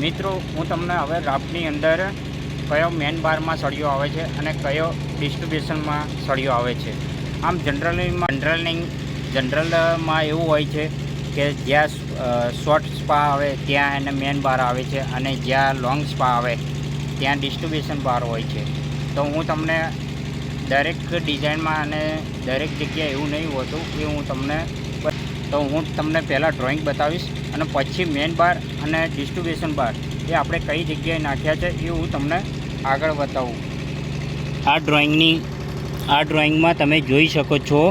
મિત્રો હું તમને હવે રાફ્ટની અંદર કયો મેન બારમાં સળિયો આવે છે અને કયો ડિસ્ટ્રીબ્યુશનમાં સળિયો આવે છે. આમ જનરલમાં એવું હોય છે કે જ્યાં શોર્ટ સ્પા આવે ત્યાં એને મેન બાર આવે છે અને જ્યાં લોંગ સ્પા આવે ત્યાં ડિસ્ટ્રીબ્યુશન બાર હોય છે. તો હું તમને દરેક ડિઝાઇનમાં અને દરેક જગ્યાએ એવું નહીં હોતું એ હું તમને પહેલાં ડ્રોઈંગ બતાવીશ અને પછી મેન બાર અને ડિસ્ટ્રીબ્યુશન બાર એ આપણે કઈ જગ્યાએ નાખ્યા છે એ હું તમને આગળ બતાવું. આ ડ્રોઈંગમાં તમે જોઈ શકો છો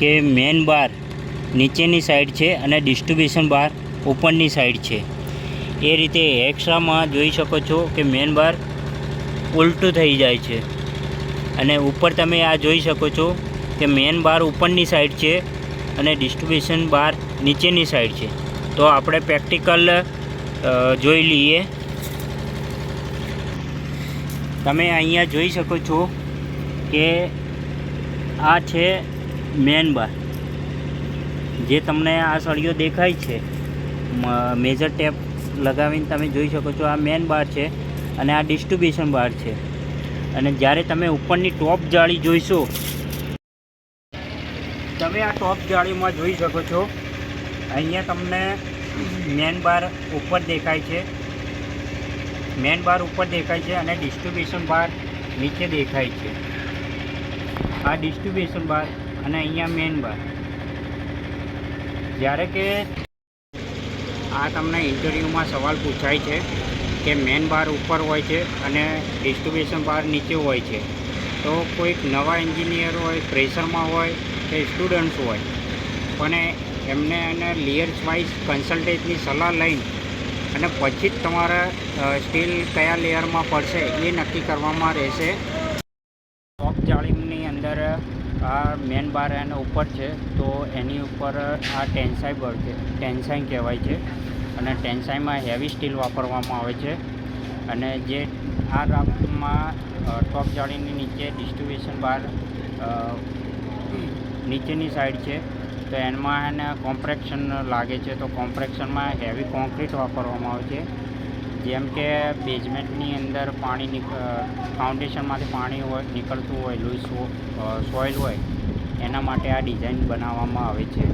કે મેન બાર નીચેની સાઈડ છે અને ડિસ્ટ્રીબ્યુશન બાર ઉપરની સાઈડ છે. એ રીતે એક્સ્ટ્રામાં જોઈ શકો છો કે મેન બાર ઉલટું થઈ જાય છે અને ઉપર તમે આ જોઈ શકો છો કે મેન બાર ઉપરની સાઈડ છે અને ડિસ્ટ્રીબ્યુશન બાર નીચેની સાઈડ છે. તો આપણે પ્રેક્ટિકલ જોઈ લઈએ. તમે અહીંયા જોઈ શકો છો કે આ છે મેન બાર. જે તમને આ સળિયો દેખાય છે મેજર ટેપ લગાવીને તમે જોઈ શકો છો આ મેન બાર છે અને આ ડિસ્ટ્રીબ્યુશન બાર છે. અને જ્યારે તમે ઉપરની ટોપ જાળી જોઈશો, તમે આ ટોપ જાળીમાં જોઈ શકો છો અહીંયા તમને મેન બાર ઉપર દેખાય છે, અને ડિસ્ટ્રીબ્યુશન બાર નીચે દેખાય છે. આ ડિસ્ટ્રીબ્યુશન બાર અને અહીંયા મેન બાર. જ્યારે કે આ તમને ઇન્ટરવ્યૂમાં સવાલ પૂછાય છે કે મેન બાર ઉપર હોય છે અને ડિસ્ટ્રીબ્યુશન બાર નીચે હોય છે. તો કોઈક નવા એન્જિનિયર હોય, ફ્રેશરમાં હોય કે સ્ટુડન્ટ્સ હોય, પણ એમને લેયર્સ વાઇઝ કન્સલ્ટન્ટની સલાહ લઈને અને પછી જ તમારા સ્ટીલ કયા લેયરમાં પડશે એ નક્કી કરવામાં રહેશે. ટોપ જાળીની અંદર આ મેન બાર એના ઉપર છે તો એની ઉપર આ ટેન્સાઇન કહેવાય છે અને ટેન્સાઇનમાં હેવી સ્ટીલ વાપરવામાં આવે છે. અને જે આ રાફ્ટમાં ટોપ જાળીની નીચે ડિસ્ટ્રીબ્યુશન બાર નીચેની સાઈડ છે તો એમાં એને કોમ્પ્રેક્શન લાગે છે. તો કોમ્પ્રેક્શનમાં હેવી કોન્ક્રીટ વાપરવામાં આવે છે. જેમ કે બેઝમેન્ટની અંદર ફાઉન્ડેશનમાંથી પાણી નીકળતું હોય, લૂઝ સોઇલ હોય, એના માટે આ ડિઝાઇન બનાવવામાં આવે છે.